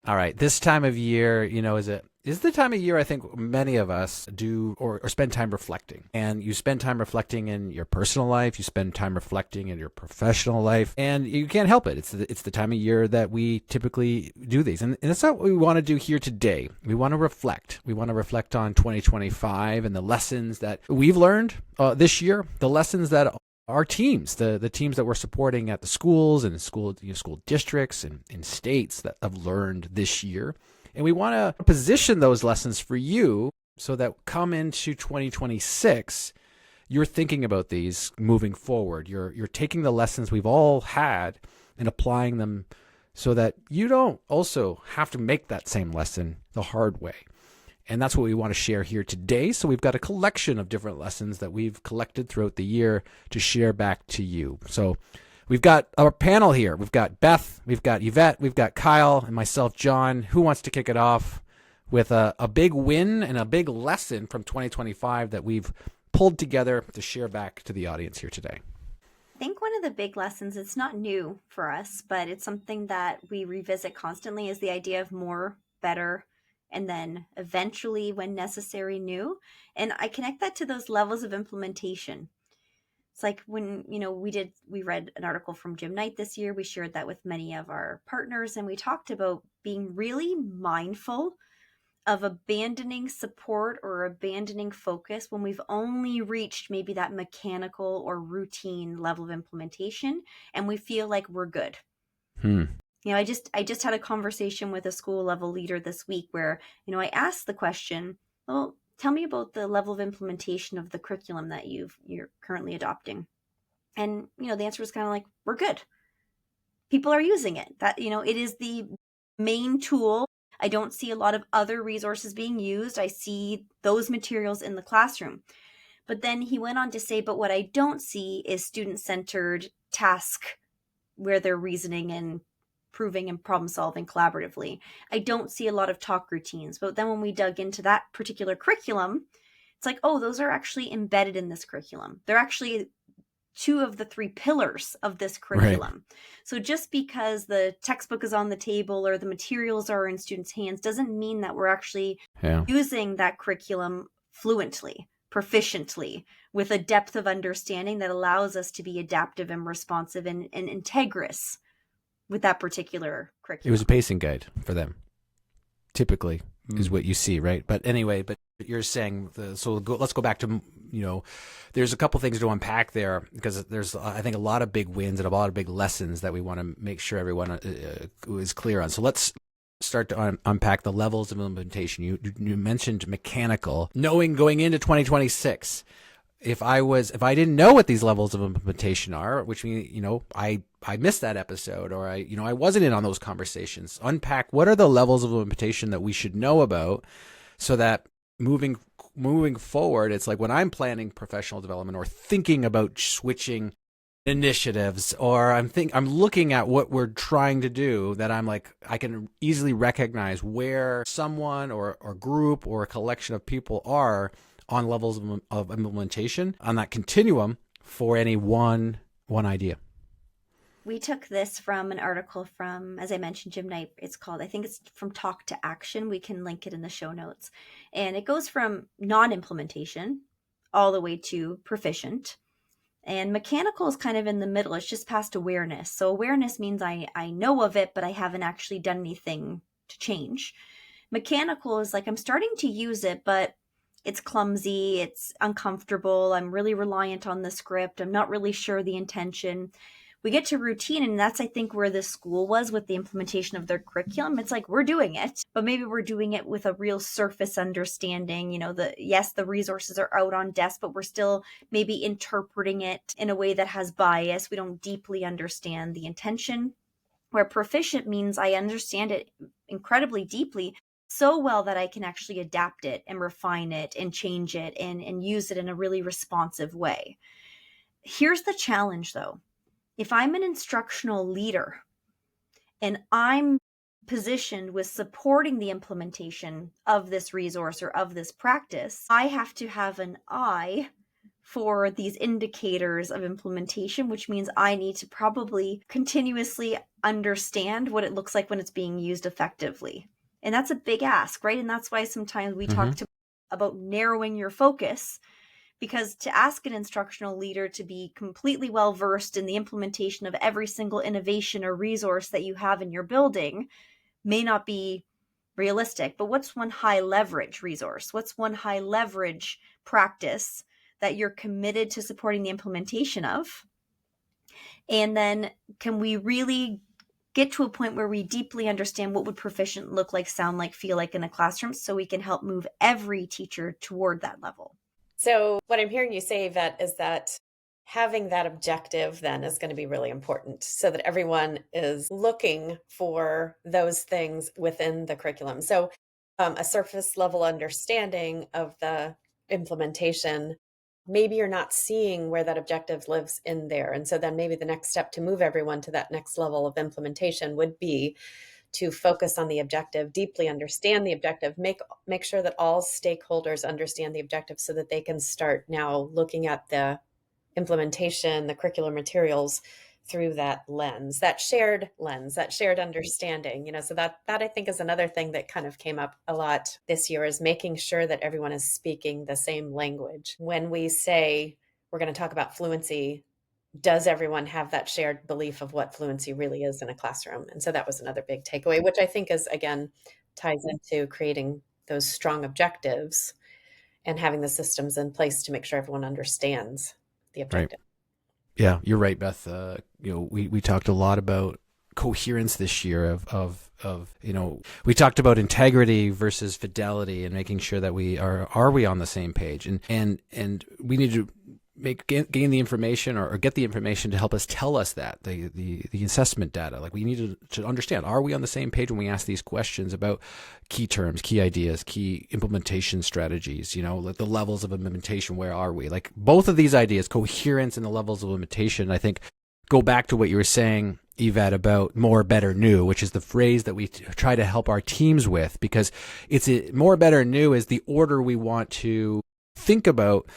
All right. This time of year, is the time of year I think many of us do or spend time reflecting. And you spend time reflecting in your personal life, you spend time reflecting in your professional life, and you can't help it. It's the time of year that we typically do these. And that's not what we want to do here today. We want to reflect. We want to reflect on 2025 and the lessons that we've learned this year, the lessons that our teams, the teams that we're supporting at the schools and school districts and in states that have learned this year. And we want to position those lessons for you so that come into 2026, you're thinking about these moving forward. You're taking the lessons we've all had and applying them so that you don't also have to make that same lesson the hard way. And that's what we want to share here today. So we've got a collection of different lessons that we've collected throughout the year to share back to you. So we've got our panel here. We've got Beth, we've got Yvette, we've got Kyle, and myself, John. Who wants to kick it off with a big win and a big lesson from 2025 that we've pulled together to share back to the audience here today? I think one of the big lessons, it's not new for us, but it's something that we revisit constantly, is the idea of more, better, and then eventually, when necessary, new. And I connect that to those levels of implementation. It's like when, we read an article from Jim Knight this year. We shared that with many of our partners, and we talked about being really mindful of abandoning support or abandoning focus when we've only reached maybe that mechanical or routine level of implementation and we feel like we're good. Hmm. I just had a conversation with a school level leader this week where, I asked the question, well, tell me about the level of implementation of the curriculum that you're currently adopting. And, the answer was kind of like, we're good. People are using it. That, it is the main tool. I don't see a lot of other resources being used. I see those materials in the classroom. But then he went on to say, but what I don't see is student-centered task where they're reasoning and proving and problem solving collaboratively. I don't see a lot of talk routines. But then when we dug into that particular curriculum, it's like, oh, those are actually embedded in this curriculum. They're actually two of the three pillars of this curriculum. Right. So just because the textbook is on the table or the materials are in students' hands doesn't mean that we're actually using that curriculum fluently, proficiently, with a depth of understanding that allows us to be adaptive and responsive and integrous with that particular curriculum. It was a pacing guide for them, typically, is what you see, right? But anyway, you're saying, let's go back to, there's a couple things to unpack there, because there's, I think, a lot of big wins and a lot of big lessons that we want to make sure everyone is clear on. So let's start to unpack the levels of implementation. You mentioned mechanical, knowing going into 2026. If I didn't know what these levels of implementation are, which means, I missed that episode, or I wasn't in on those conversations. Unpack what are the levels of implementation that we should know about, so that moving forward, it's like when I'm planning professional development or thinking about switching initiatives, or I'm looking at what we're trying to do, that I'm like, I can easily recognize where someone or group or a collection of people are on levels of implementation on that continuum for any one idea. We took this from an article from, as I mentioned, Jim Knight. I think it's From Talk to Action. We can link it in the show notes. And it goes from non-implementation all the way to proficient. And mechanical is kind of in the middle. It's just past awareness. So awareness means I know of it, but I haven't actually done anything to change. Mechanical is like I'm starting to use it, but it's clumsy, it's uncomfortable, I'm really reliant on the script, I'm not really sure the intention. We get to routine, and that's, I think, where the school was with the implementation of their curriculum. It's like, we're doing it, but maybe we're doing it with a real surface understanding. Yes, the resources are out on desk, but we're still maybe interpreting it in a way that has bias. We don't deeply understand the intention. Where proficient means I understand it incredibly deeply, so well that I can actually adapt it and refine it and change it and use it in a really responsive way. Here's the challenge, though. If I'm an instructional leader and I'm positioned with supporting the implementation of this resource or of this practice, I have to have an eye for these indicators of implementation, which means I need to probably continuously understand what it looks like when it's being used effectively. And that's a big ask, right? And that's why sometimes we Mm-hmm. about narrowing your focus, because to ask an instructional leader to be completely well versed in the implementation of every single innovation or resource that you have in your building may not be realistic. But what's one high leverage resource? What's one high leverage practice that you're committed to supporting the implementation of? And then can we really get to a point where we deeply understand what would proficient look like, sound like, feel like in a classroom, so we can help move every teacher toward that level? So what I'm hearing you say, Yvette, is that having that objective then is going to be really important so that everyone is looking for those things within the curriculum. So a surface level understanding of the implementation, maybe you're not seeing where that objective lives in there. And so then maybe the next step to move everyone to that next level of implementation would be to focus on the objective, deeply understand the objective, make sure that all stakeholders understand the objective so that they can start now looking at the implementation, the curricular materials through that lens, that shared lens, that shared understanding. So that I think is another thing that kind of came up a lot this year, is making sure that everyone is speaking the same language. When we say we're going to talk about fluency, does everyone have that shared belief of what fluency really is in a classroom? And so that was another big takeaway, which I think is, again, ties into creating those strong objectives and having the systems in place to make sure everyone understands the Right. objective. Yeah, you're right, Beth. We talked a lot about coherence this year we talked about integrity versus fidelity and making sure that are we on the same page, and we need to gain the information or get the information to help us tell us that the assessment data. Like, we need to understand, are we on the same page when we ask these questions about key terms, key ideas, key implementation strategies, like the levels of implementation, where are we? Like, both of these ideas, coherence and the levels of implementation, I think go back to what you were saying, Yvette, about more, better, new, which is the phrase that we try to help our teams with, because more, better, new is the order we want to think about,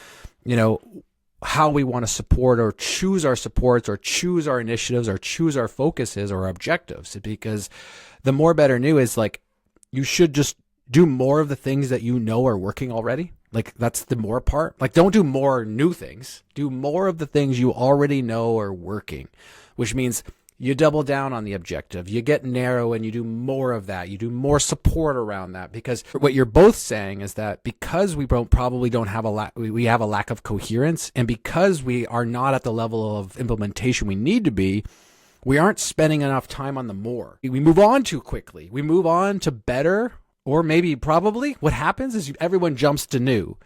how we want to support or choose our supports or choose our initiatives or choose our focuses or objectives. Because the more, better, new is like, you should just do more of the things that are working already. Like, that's the more part. Like, don't do more new things. Do more of the things you already know are working, which means you double down on the objective. You get narrow and you do more of that. You do more support around that, because what you're both saying is that because we probably don't have we have a lack of coherence, and because we are not at the level of implementation we need to be, we aren't spending enough time on the more. We move on too quickly. We move on to better, or maybe probably what happens is everyone jumps to new.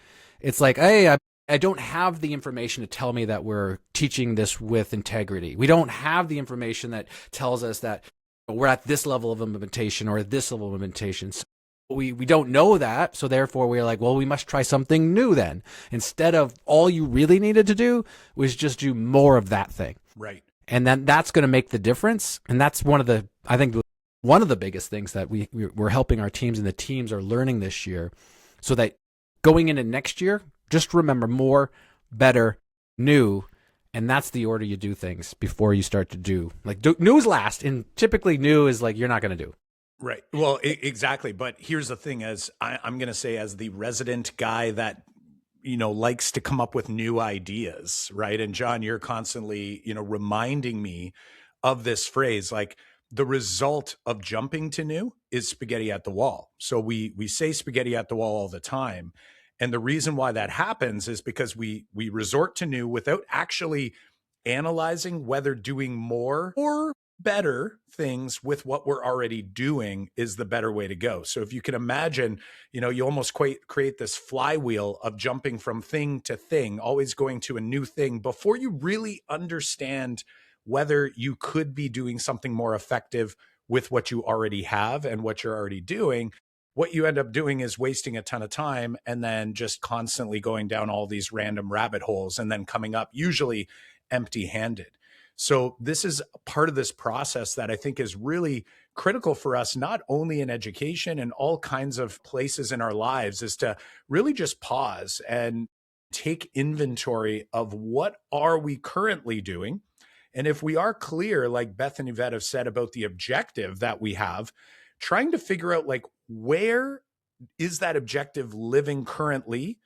It's like, hey, I don't have the information to tell me that we're teaching this with integrity. We don't have the information that tells us that we're at this level of implementation or at this level of implementation. So we don't know that. So therefore we're like, well, we must try something new then. Instead of, all you really needed to do was just do more of that thing. Right. And then that's going to make the difference. And that's one of the biggest things that we're helping our teams, and the teams are learning this year, so that going into next year, just remember more, better, new, and that's the order you do things before you start to do. Like, new is last, and typically new is like you're not going to do. Right. Well, exactly. But here's the thing, I'm going to say, as the resident guy that, likes to come up with new ideas, right? And John, you're constantly, reminding me of this phrase, like, the result of jumping to new is spaghetti at the wall. So we say spaghetti at the wall all the time. And the reason why that happens is because we resort to new without actually analyzing whether doing more or better things with what we're already doing is the better way to go. So if you can imagine, you almost create this flywheel of jumping from thing to thing, always going to a new thing before you really understand whether you could be doing something more effective with what you already have and what you're already doing. What you end up doing is wasting a ton of time and then just constantly going down all these random rabbit holes and then coming up usually empty-handed. So this is part of this process that I think is really critical for us, not only in education and all kinds of places in our lives, is to really just pause and take inventory of what are we currently doing. And if we are clear, like Beth and Yvette have said about the objective that we have, trying to figure out like where is that objective living currently?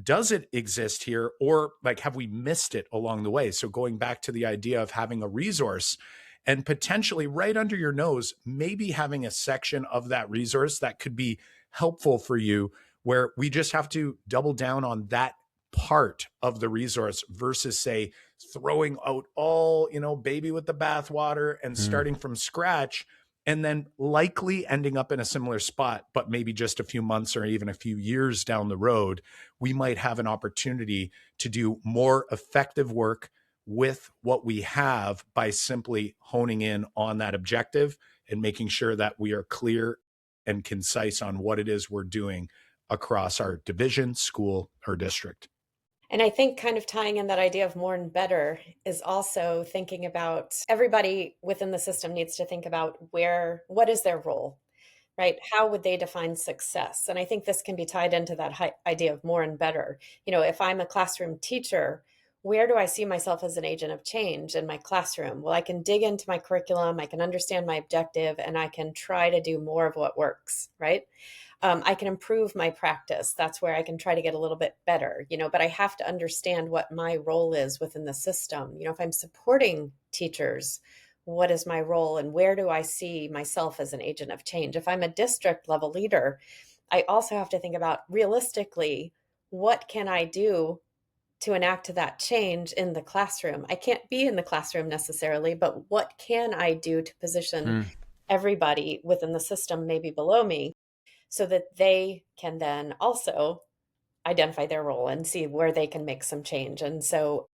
Does it exist here? Or like, have we missed it along the way? So going back to the idea of having a resource and potentially right under your nose, maybe having a section of that resource that could be helpful for you, where we just have to double down on that part of the resource versus say throwing out all, baby with the bathwater and starting from scratch, and then likely ending up in a similar spot, but maybe just a few months or even a few years down the road, we might have an opportunity to do more effective work with what we have by simply honing in on that objective and making sure that we are clear and concise on what it is we're doing across our division, school, or district. And I think kind of tying in that idea of more and better is also thinking about everybody within the system needs to think about what is their role, right? How would they define success? And I think this can be tied into that idea of more and better. If I'm a classroom teacher, where do I see myself as an agent of change in my classroom? Well, I can dig into my curriculum, I can understand my objective, and I can try to do more of what works, right? I can improve my practice. That's where I can try to get a little bit better, but I have to understand what my role is within the system. If I'm supporting teachers, what is my role and where do I see myself as an agent of change? If I'm a district level leader, I also have to think about realistically, what can I do to enact that change in the classroom? I can't be in the classroom necessarily, but what can I do to position everybody within the system, maybe below me, so that they can then also identify their role and see where they can make some change. And so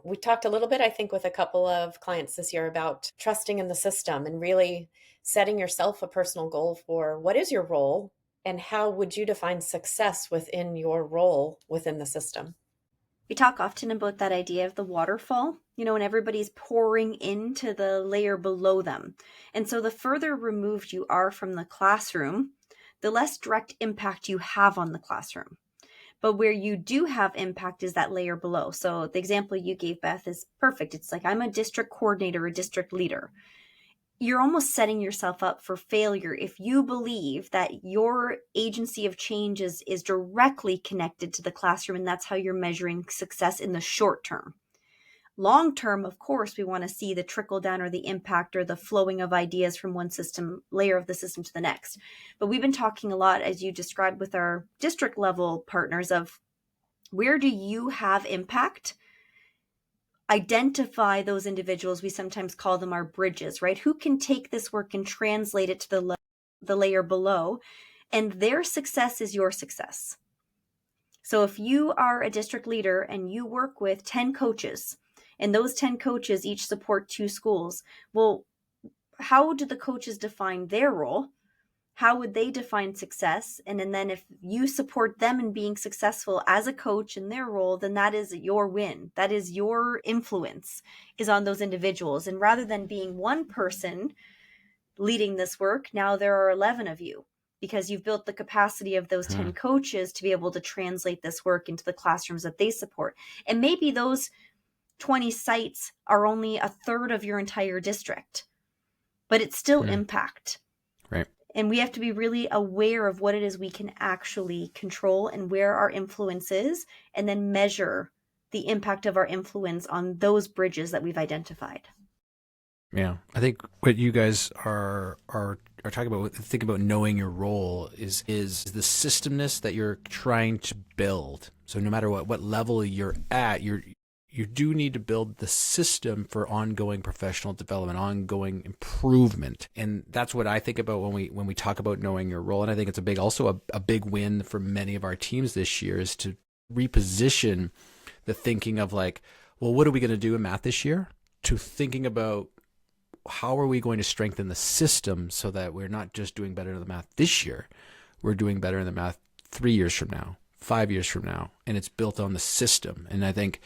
we talked a little bit, I think, with a couple of clients this year about trusting in the system and really setting yourself a personal goal for what is your role and how would you define success within your role within the system. We talk often about that idea of the waterfall, and everybody's pouring into the layer below them. And so the further removed you are from the classroom, the less direct impact you have on the classroom. But where you do have impact is that layer below. So the example you gave, Beth, is perfect. It's like I'm a district coordinator, a district leader. You're almost setting yourself up for failure if you believe that your agency of change is directly connected to the classroom, and that's how you're measuring success in the short term. Long term, of course, we want to see the trickle down or the impact or the flowing of ideas from one system layer of the system to the next. But we've been talking a lot, as you described with our district level partners, of where do you have impact? Identify those individuals. We sometimes call them our bridges, right? Who can take this work and translate it to the layer below, and their success is your success. So if you are a district leader and you work with 10 coaches, and those 10 coaches each support 2 schools, well, how do the coaches define their role? How would they define success? And then if you support them in being successful as a coach in their role, then that is your win. That is your influence is on those individuals. And rather than being one person leading this work, now there are 11 of you, because you've built the capacity of those 10 coaches to be able to translate this work into the classrooms that they support. And maybe those 20 sites are only a third of your entire district, but it's still impact. Right. And we have to be really aware of what it is we can actually control and where our influence is, and then measure the impact of our influence on those bridges that we've identified. Yeah. I think what you guys are talking about, think about knowing your role is the systemness that you're trying to build. So no matter what level you're at, you do need to build the system for ongoing professional development, ongoing improvement. And that's what I think about when we talk about knowing your role. And I think it's a big win for many of our teams this year is to reposition the thinking of like, well, what are we going to do in math this year? To thinking about how are we going to strengthen the system so that we're not just doing better in the math this year, we're doing better in the math 3 years from now, 5 years from now. And it's built on the system. And I think,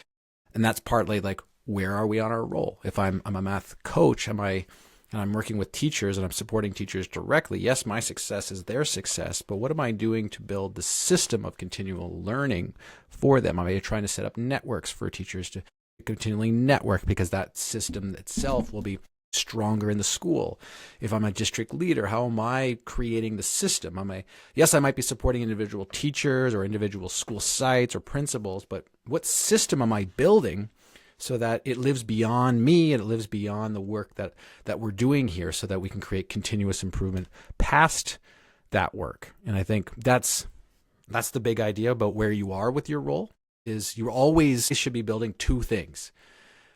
and that's partly like, where are we on our role? If I'm a math coach, am I and I'm working with teachers and I'm supporting teachers directly, yes, my success is their success, but what am I doing to build the system of continual learning for them? Am I trying to set up networks for teachers to continually network, because that system itself will be stronger in the school? If I'm a district leader, how am I creating the system? Yes, I might be supporting individual teachers or individual school sites or principals, but what system am I building so that it lives beyond me and it lives beyond the work that we're doing here, so that we can create continuous improvement past that work? And I think that's the big idea about where you are with your role, is you always should be building two things.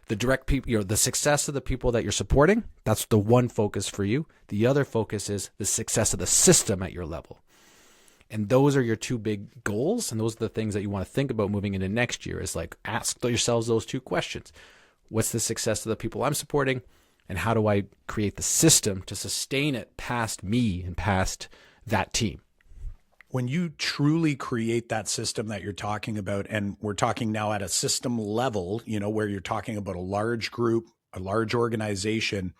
The direct people, the success of the people that you're supporting, that's the one focus for you. The other focus is the success of the system at your level. And those are your two big goals. And those are the things that you want to think about moving into next year, is like, ask yourselves those two questions. What's the success of the people I'm supporting? And how do I create the system to sustain it past me and past that team? When you truly create that system that you're talking about, and we're talking now at a system level, where you're talking about a large group, a large organization,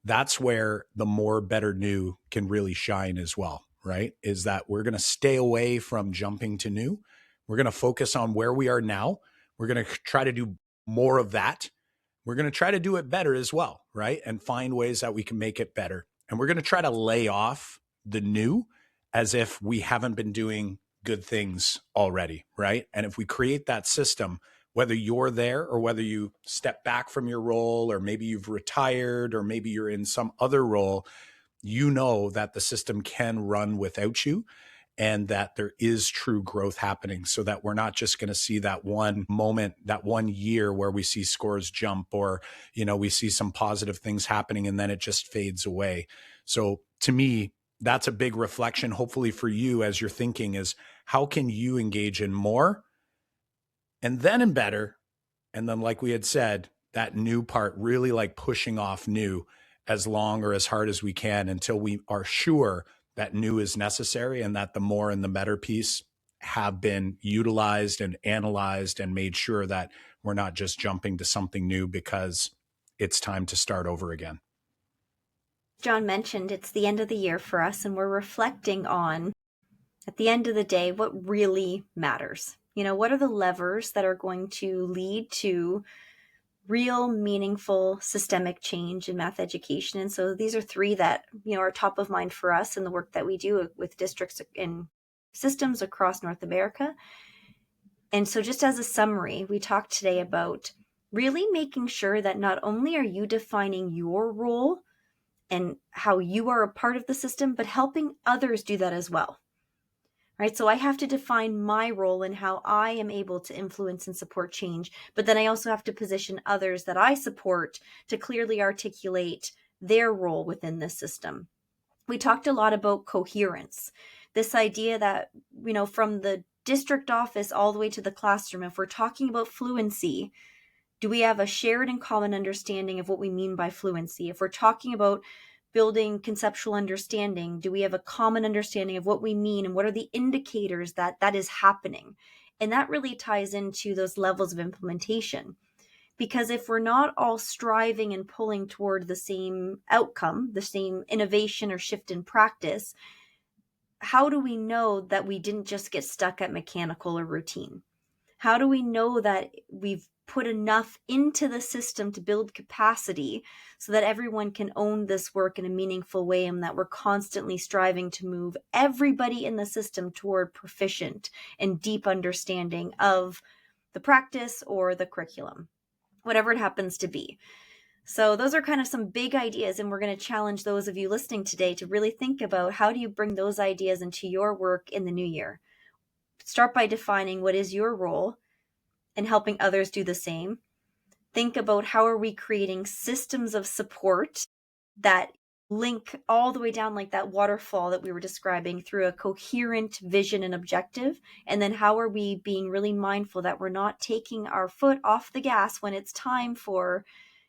that's where the more, better, new can really shine as well, right? Is that we're going to stay away from jumping to new. We're going to focus on where we are now. We're going to try to do more of that. We're going to try to do it better as well, right? And find ways that we can make it better. And we're going to try to lay off the new as if we haven't been doing good things already, right? And if we create that system, whether you're there or whether you step back from your role, or maybe you've retired, or maybe you're in some other role, you know that the system can run without you, and that there is true growth happening, so that we're not just going to see that one moment, that 1 year where we see scores jump, or, we see some positive things happening and then it just fades away. So to me, that's a big reflection, hopefully for you, as you're thinking, is how can you engage in more and then in better? And then, like we had said, that new part, really like pushing off new as long or as hard as we can until we are sure that new is necessary, and that the more and the better piece have been utilized and analyzed and made sure that we're not just jumping to something new because it's time to start over again. John mentioned it's the end of the year for us, and we're reflecting on, at the end of the day, what really matters. What are the levers that are going to lead to real, meaningful, systemic change in math education? And so these are three that, are top of mind for us in the work that we do with districts in systems across North America. And so just as a summary, we talked today about really making sure that not only are you defining your role and how you are a part of the system, but helping others do that as well. Right? So I have to define my role and how I am able to influence and support change, but then I also have to position others that I support to clearly articulate their role within this system. We talked a lot about coherence, this idea that, from the district office all the way to the classroom, if we're talking about fluency, do we have a shared and common understanding of what we mean by fluency? If we're talking about building conceptual understanding, do we have a common understanding of what we mean, and what are the indicators that that is happening? And that really ties into those levels of implementation. Because if we're not all striving and pulling toward the same outcome, the same innovation or shift in practice, how do we know that we didn't just get stuck at mechanical or routine? How do we know that we've put enough into the system to build capacity so that everyone can own this work in a meaningful way, and that we're constantly striving to move everybody in the system toward proficient and deep understanding of the practice or the curriculum, whatever it happens to be? So those are kind of some big ideas, and we're going to challenge those of you listening today to really think about, how do you bring those ideas into your work in the new year? Start by defining what is your role and helping others do the same. Think about, how are we creating systems of support that link all the way down, like that waterfall that we were describing, through a coherent vision and objective? And then how are we being really mindful that we're not taking our foot off the gas when it's time for,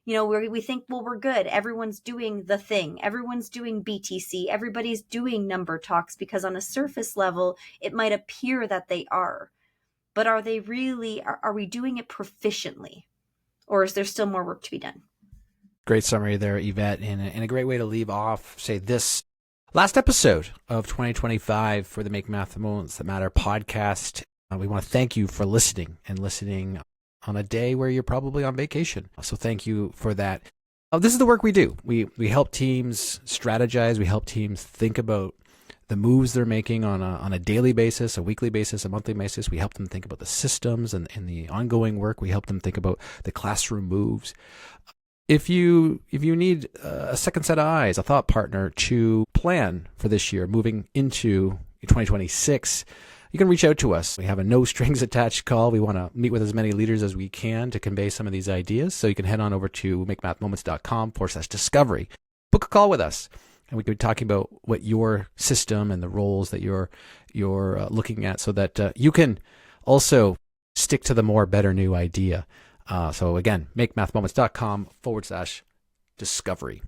where we think, well, we're good. Everyone's doing the thing. Everyone's doing BTC. Everybody's doing number talks, because on a surface level, it might appear that they are. But are they really, are we doing it proficiently? Or is there still more work to be done? Great summary there, Yvette, and a great way to leave off, say, this last episode of 2025 for the Make Math Moments That Matter podcast. We want to thank you for listening on a day where you're probably on vacation. So thank you for that. This is the work we do. We help teams strategize. We help teams think about the moves they're making on a daily basis, a weekly basis, a monthly basis. We help them think about the systems and the ongoing work. We help them think about the classroom moves. If you need a second set of eyes, a thought partner to plan for this year, moving into 2026, you can reach out to us. We have a no strings attached call. We want to meet with as many leaders as we can to convey some of these ideas. So you can head on over to makemathmoments.com/discovery. Book a call with us, and we could be talking about what your system and the roles that you're looking at, so that you can also stick to the more, better, new idea. So again, makemathmoments.com/discovery.